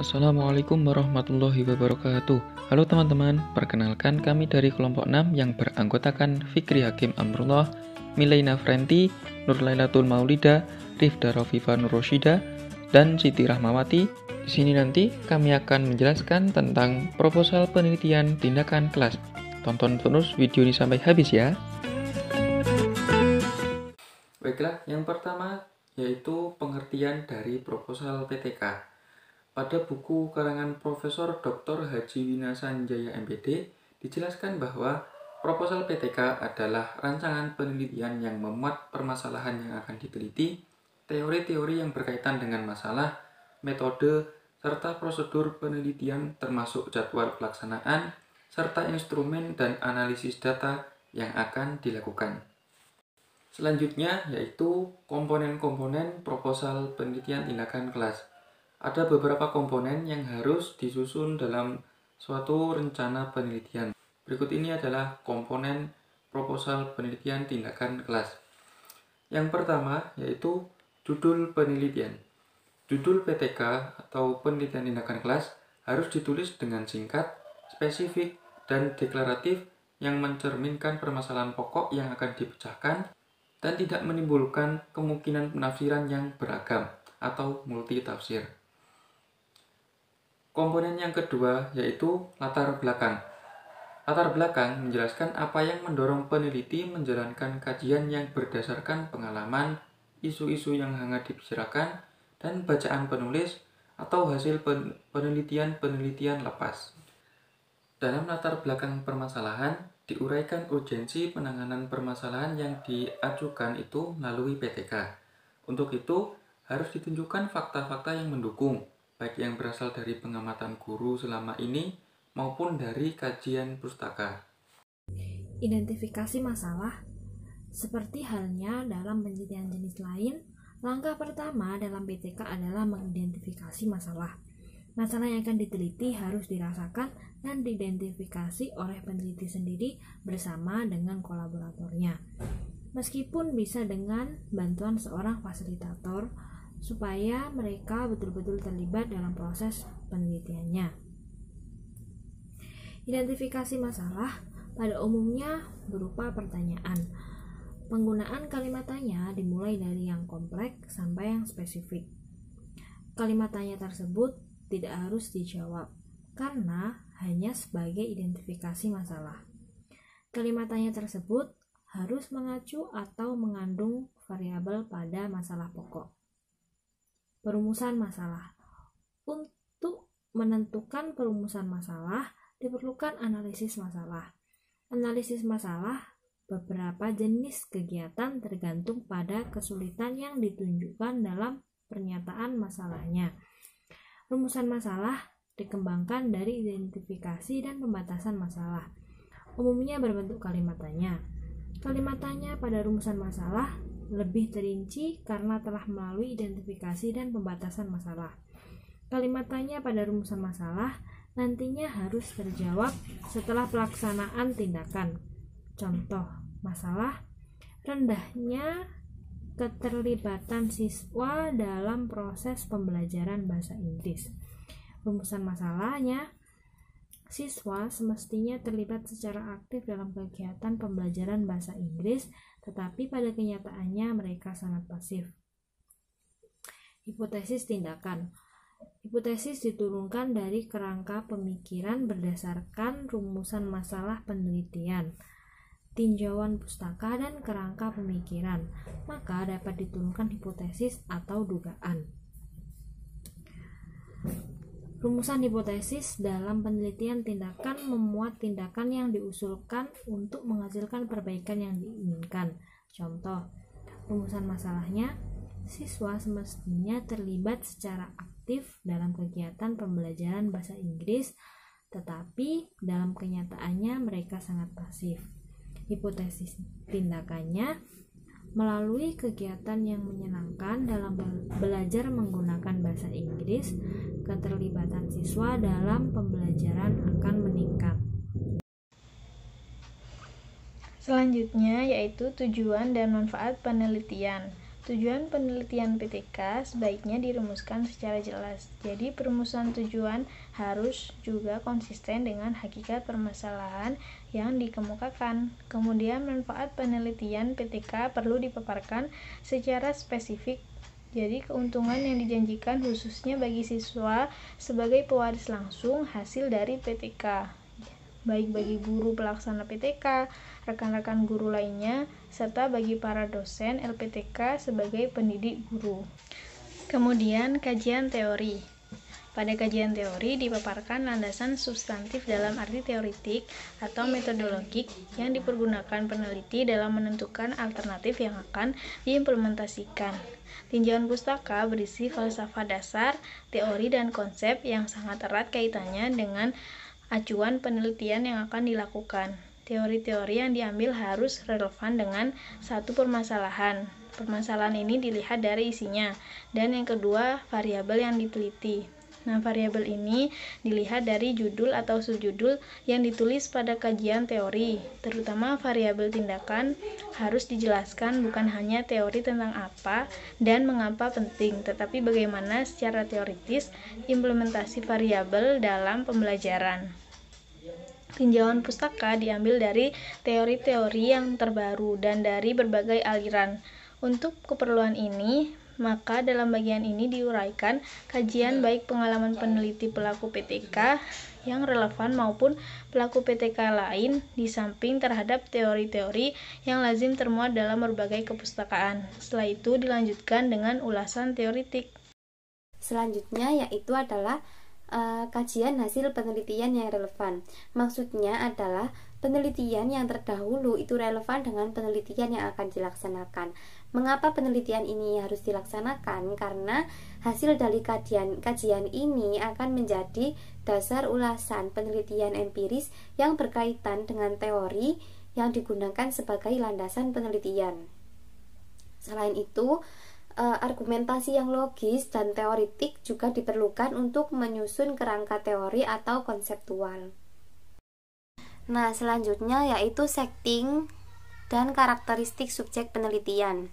Assalamualaikum warahmatullahi wabarakatuh. Halo teman-teman, perkenalkan kami dari kelompok 6 yang beranggotakan Fikri Hakim Amrullah, Milaina Frenti, Nurlailatul Maulida, Rifda Rofifa Nurrosyida, dan Siti Rahmawati. Di sini nanti kami akan menjelaskan tentang proposal penelitian tindakan kelas. Tonton terus video ini sampai habis ya. Baiklah, yang pertama yaitu pengertian dari proposal PTK. Pada buku karangan Profesor Dr. Haji Winasanjaya MPD dijelaskan bahwa proposal PTK adalah rancangan penelitian yang memuat permasalahan yang akan diteliti, teori-teori yang berkaitan dengan masalah, metode, serta prosedur penelitian termasuk jadwal pelaksanaan, serta instrumen dan analisis data yang akan dilakukan. Selanjutnya yaitu komponen-komponen proposal penelitian tindakan kelas. Ada beberapa komponen yang harus disusun dalam suatu rencana penelitian. Berikut ini adalah komponen proposal penelitian tindakan kelas. Yang pertama yaitu judul penelitian. Judul PTK atau penelitian tindakan kelas harus ditulis dengan singkat, spesifik, dan deklaratif yang mencerminkan permasalahan pokok yang akan dipecahkan dan tidak menimbulkan kemungkinan penafsiran yang beragam atau multitafsir. Komponen yang kedua yaitu latar belakang. Latar belakang menjelaskan apa yang mendorong peneliti menjalankan kajian yang berdasarkan pengalaman, isu-isu yang hangat dibicarakan, dan bacaan penulis atau hasil penelitian lepas. Dalam latar belakang permasalahan, diuraikan urgensi penanganan permasalahan yang diajukan itu melalui PTK. Untuk itu, harus ditunjukkan fakta-fakta yang mendukung, baik yang berasal dari pengamatan guru selama ini maupun dari kajian pustaka. Identifikasi masalah. Seperti halnya dalam penelitian jenis lain, langkah pertama dalam PTK adalah mengidentifikasi masalah. Masalah yang akan diteliti harus dirasakan dan diidentifikasi oleh peneliti sendiri bersama dengan kolaboratornya. Meskipun bisa dengan bantuan seorang fasilitator, supaya mereka betul-betul terlibat dalam proses penelitiannya. Identifikasi masalah pada umumnya berupa pertanyaan. Penggunaan kalimat tanya dimulai dari yang kompleks sampai yang spesifik. Kalimat tanya tersebut tidak harus dijawab karena hanya sebagai identifikasi masalah. Kalimat tanya tersebut harus mengacu atau mengandung variabel pada masalah pokok. Perumusan masalah. Untuk menentukan perumusan masalah, diperlukan analisis masalah. Analisis masalah beberapa jenis kegiatan tergantung pada kesulitan yang ditunjukkan dalam pernyataan masalahnya. Rumusan masalah dikembangkan dari identifikasi dan pembatasan masalah. Umumnya berbentuk kalimat tanya. Kalimat tanya pada rumusan masalah lebih terinci karena telah melalui identifikasi dan pembatasan masalah. Kalimat tanya pada rumusan masalah nantinya harus terjawab setelah pelaksanaan tindakan. Contoh masalah: rendahnya keterlibatan siswa dalam proses pembelajaran bahasa Inggris. Rumusan masalahnya: siswa semestinya terlibat secara aktif dalam kegiatan pembelajaran bahasa Inggris, tetapi pada kenyataannya mereka sangat pasif. Hipotesis tindakan. Hipotesis diturunkan dari kerangka pemikiran berdasarkan rumusan masalah penelitian, tinjauan pustaka, dan kerangka pemikiran, maka dapat diturunkan hipotesis atau dugaan. Rumusan hipotesis dalam penelitian tindakan memuat tindakan yang diusulkan untuk menghasilkan perbaikan yang diinginkan. Contoh, rumusan masalahnya: siswa semestinya terlibat secara aktif dalam kegiatan pembelajaran bahasa Inggris, tetapi dalam kenyataannya mereka sangat pasif. Hipotesis tindakannya: melalui kegiatan yang menyenangkan dalam belajar menggunakan bahasa Inggris, keterlibatan siswa dalam pembelajaran akan meningkat. Selanjutnya yaitu tujuan dan manfaat penelitian. Tujuan penelitian PTK sebaiknya dirumuskan secara jelas. Jadi perumusan tujuan harus juga konsisten dengan hakikat permasalahan yang dikemukakan. Kemudian manfaat penelitian PTK perlu dipaparkan secara spesifik. Jadi keuntungan yang dijanjikan khususnya bagi siswa sebagai pewaris langsung hasil dari PTK, baik bagi guru pelaksana PTK, rekan-rekan guru lainnya, serta bagi para dosen LPTK sebagai pendidik guru. Kemudian kajian teori. Pada kajian teori dipaparkan landasan substantif dalam arti teoritik atau metodologik yang dipergunakan peneliti dalam menentukan alternatif yang akan diimplementasikan. Tinjauan pustaka berisi falsafah dasar, teori dan konsep yang sangat erat kaitannya dengan acuan penelitian yang akan dilakukan. Teori-teori yang diambil harus relevan dengan satu permasalahan. Permasalahan ini dilihat dari isinya. Dan yang kedua, variabel yang diteliti. Nah, variabel ini dilihat dari judul atau subjudul yang ditulis pada kajian teori. Terutama variabel tindakan harus dijelaskan bukan hanya teori tentang apa dan mengapa penting, tetapi bagaimana secara teoritis implementasi variabel dalam pembelajaran. Tinjauan pustaka diambil dari teori-teori yang terbaru dan dari berbagai aliran. Untuk keperluan ini, maka dalam bagian ini diuraikan kajian baik pengalaman peneliti pelaku PTK yang relevan maupun pelaku PTK lain di samping terhadap teori-teori yang lazim termuat dalam berbagai kepustakaan. Setelah itu dilanjutkan dengan ulasan teoritik. Selanjutnya yaitu adalah kajian hasil penelitian yang relevan. Maksudnya adalah penelitian yang terdahulu itu relevan dengan penelitian yang akan dilaksanakan. Mengapa penelitian ini harus dilaksanakan? Karena hasil dari kajian ini akan menjadi dasar ulasan penelitian empiris yang berkaitan dengan teori yang digunakan sebagai landasan penelitian. Selain itu, argumentasi yang logis dan teoritik juga diperlukan untuk menyusun kerangka teori atau konseptual. Nah, selanjutnya yaitu setting dan karakteristik subjek penelitian.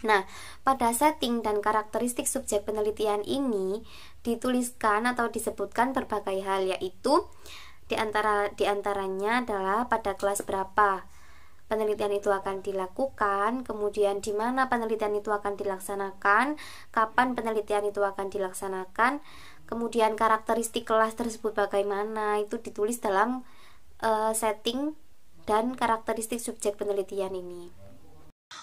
Nah, pada setting dan karakteristik subjek penelitian ini dituliskan atau disebutkan berbagai hal, yaitu diantaranya adalah pada kelas berapa penelitian itu akan dilakukan, kemudian di mana penelitian itu akan dilaksanakan, kapan penelitian itu akan dilaksanakan, kemudian karakteristik kelas tersebut bagaimana, itu ditulis dalam setting dan karakteristik subjek penelitian ini.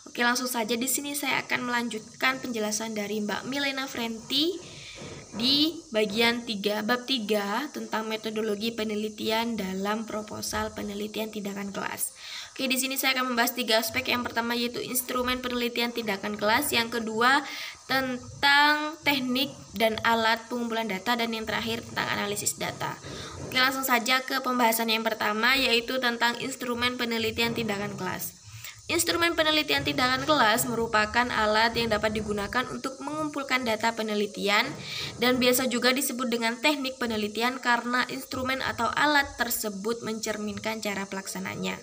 Oke, langsung saja di sini saya akan melanjutkan penjelasan dari Mbak Milena Frenti di bagian 3 bab 3 tentang metodologi penelitian dalam proposal penelitian tindakan kelas. Oke, di sini saya akan membahas 3 aspek. Yang pertama yaitu instrumen penelitian tindakan kelas, yang kedua tentang teknik dan alat pengumpulan data, dan yang terakhir tentang analisis data. Oke, langsung saja ke pembahasan yang pertama yaitu tentang instrumen penelitian tindakan kelas. Instrumen penelitian tindakan kelas merupakan alat yang dapat digunakan untuk mengumpulkan data penelitian dan biasa juga disebut dengan teknik penelitian karena instrumen atau alat tersebut mencerminkan cara pelaksananya.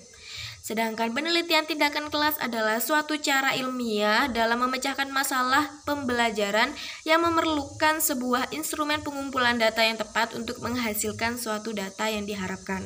Sedangkan penelitian tindakan kelas adalah suatu cara ilmiah dalam memecahkan masalah pembelajaran yang memerlukan sebuah instrumen pengumpulan data yang tepat untuk menghasilkan suatu data yang diharapkan.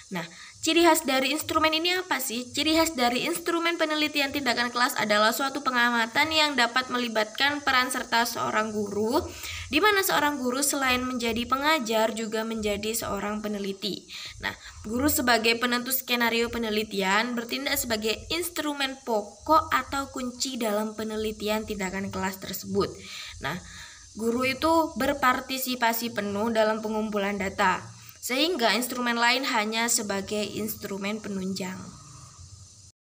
Nah, ciri khas dari instrumen ini apa sih? Ciri khas dari instrumen penelitian tindakan kelas adalah suatu pengamatan yang dapat melibatkan peran serta seorang guru, di mana seorang guru selain menjadi pengajar juga menjadi seorang peneliti. Nah, guru sebagai penentu skenario penelitian bertindak sebagai instrumen pokok atau kunci dalam penelitian tindakan kelas tersebut. Nah, guru itu berpartisipasi penuh dalam pengumpulan data, sehingga instrumen lain hanya sebagai instrumen penunjang.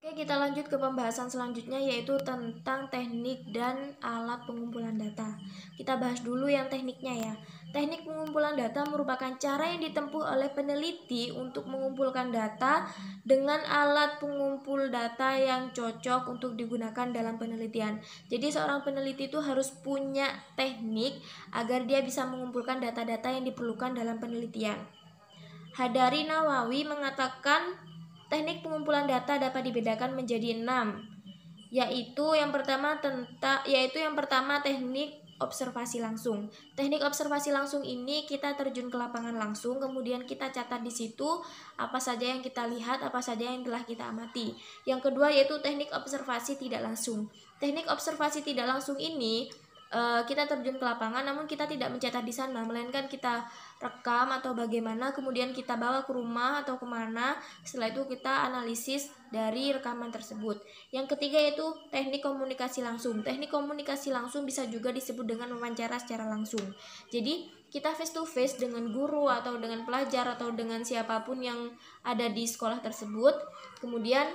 Oke, kita lanjut ke pembahasan selanjutnya yaitu tentang teknik dan alat pengumpulan data. Kita bahas dulu yang tekniknya ya. Teknik pengumpulan data merupakan cara yang ditempuh oleh peneliti untuk mengumpulkan data dengan alat pengumpul data yang cocok untuk digunakan dalam penelitian. Jadi seorang peneliti itu harus punya teknik agar dia bisa mengumpulkan data-data yang diperlukan dalam penelitian. Hadari Nawawi mengatakan teknik pengumpulan data dapat dibedakan menjadi 6, yaitu yang pertama teknik observasi langsung. Teknik observasi langsung ini kita terjun ke lapangan langsung, kemudian kita catat di situ apa saja yang kita lihat, apa saja yang telah kita amati. Yang kedua yaitu teknik observasi tidak langsung. Teknik observasi tidak langsung ini kita terjun ke lapangan, namun kita tidak mencatat di sana, melainkan kita rekam atau bagaimana, kemudian kita bawa ke rumah atau kemana. Setelah itu kita analisis dari rekaman tersebut. Yang ketiga yaitu teknik komunikasi langsung. Teknik komunikasi langsung bisa juga disebut dengan wawancara secara langsung. Jadi kita face to face dengan guru atau dengan pelajar atau dengan siapapun yang ada di sekolah tersebut, kemudian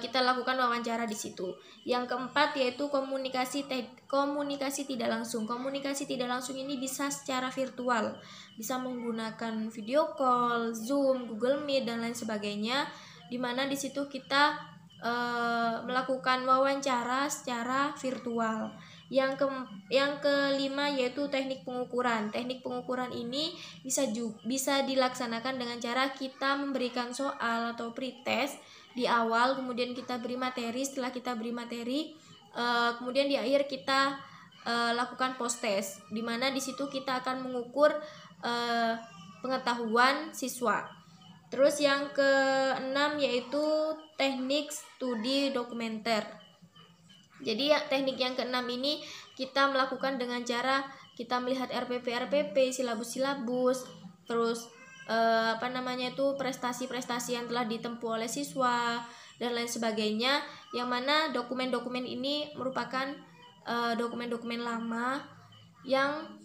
kita lakukan wawancara di situ. Yang keempat yaitu komunikasi tidak langsung. Komunikasi tidak langsung ini bisa secara virtual, bisa menggunakan video call, Zoom, Google Meet dan lain sebagainya, di mana di situ kita melakukan wawancara secara virtual. Yang kelima yaitu teknik pengukuran. Teknik pengukuran ini bisa dilaksanakan dengan cara kita memberikan soal atau pretest di awal, kemudian kita beri materi. Setelah kita beri materi, kemudian di akhir kita lakukan post test, di mana di situ kita akan mengukur pengetahuan siswa. Terus yang keenam yaitu teknik studi dokumenter. Jadi teknik yang keenam ini kita melakukan dengan cara kita melihat RPP, silabus, terus prestasi-prestasi yang telah ditempuh oleh siswa dan lain sebagainya, yang mana dokumen-dokumen ini merupakan dokumen-dokumen lama yang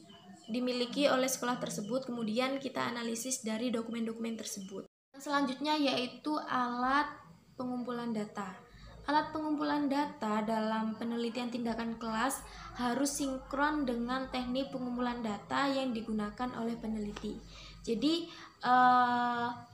dimiliki oleh sekolah tersebut, kemudian kita analisis dari dokumen-dokumen tersebut. Selanjutnya yaitu alat pengumpulan data. Alat pengumpulan data dalam penelitian tindakan kelas harus sinkron dengan teknik pengumpulan data yang digunakan oleh peneliti. Jadi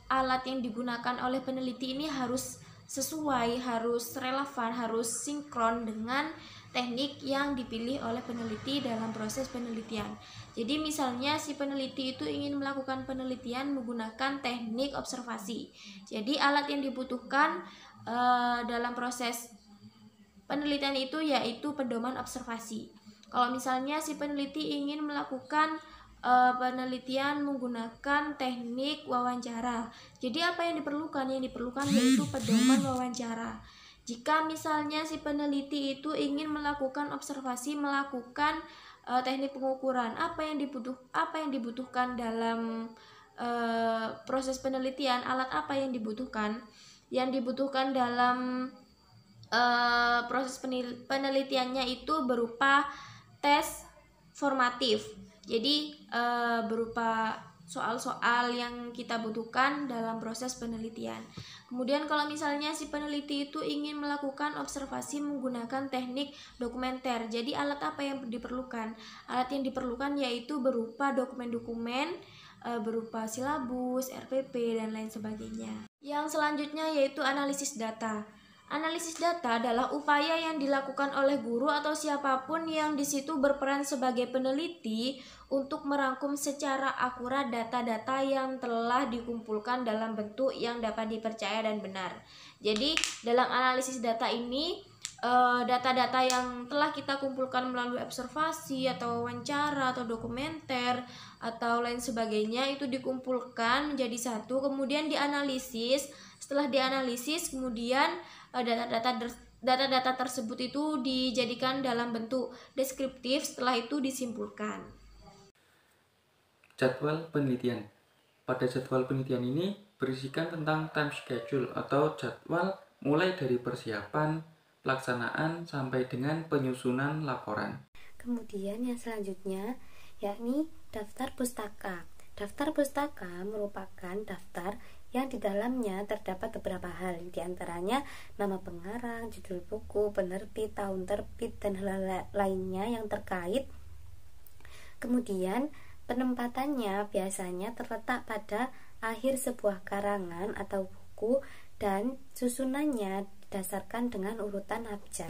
alat yang digunakan oleh peneliti ini harus sesuai, harus relevan, harus sinkron dengan teknik yang dipilih oleh peneliti dalam proses penelitian. Jadi misalnya si peneliti itu ingin melakukan penelitian menggunakan teknik observasi. Jadi alat yang dibutuhkan dalam proses penelitian itu yaitu pedoman observasi. Kalau misalnya si peneliti ingin melakukan penelitian menggunakan teknik wawancara, jadi apa yang diperlukan? Yang diperlukan yaitu pedoman wawancara. Jika misalnya si peneliti itu ingin melakukan observasi, melakukan teknik pengukuran, apa yang dibutuhkan dalam proses penelitian, alat apa yang dibutuhkan? Yang dibutuhkan dalam proses penelitiannya itu berupa tes formatif. Jadi berupa soal-soal yang kita butuhkan dalam proses penelitian. Kemudian kalau misalnya si peneliti itu ingin melakukan observasi menggunakan teknik dokumenter, jadi alat apa yang diperlukan? Alat yang diperlukan yaitu berupa dokumen-dokumen, berupa silabus, RPP, dan lain sebagainya. Yang selanjutnya yaitu analisis data. Analisis data adalah upaya yang dilakukan oleh guru atau siapapun yang di situ berperan sebagai peneliti untuk merangkum secara akurat data-data yang telah dikumpulkan dalam bentuk yang dapat dipercaya dan benar. Jadi dalam analisis data ini, data-data yang telah kita kumpulkan melalui observasi atau wawancara atau dokumenter atau lain sebagainya itu dikumpulkan menjadi satu, kemudian dianalisis. Setelah dianalisis, kemudian data-data tersebut itu dijadikan dalam bentuk deskriptif, setelah itu disimpulkan. Jadwal penelitian. Pada jadwal penelitian ini berisikan tentang time schedule atau jadwal mulai dari persiapan, pelaksanaan sampai dengan penyusunan laporan. Kemudian yang selanjutnya yakni daftar pustaka. Daftar pustaka merupakan daftar yang di dalamnya terdapat beberapa hal, diantaranya nama pengarang, judul buku, penerbit, tahun terbit, dan hal lainnya yang terkait. Kemudian penempatannya biasanya terletak pada akhir sebuah karangan atau buku dan susunannya didasarkan dengan urutan abjad.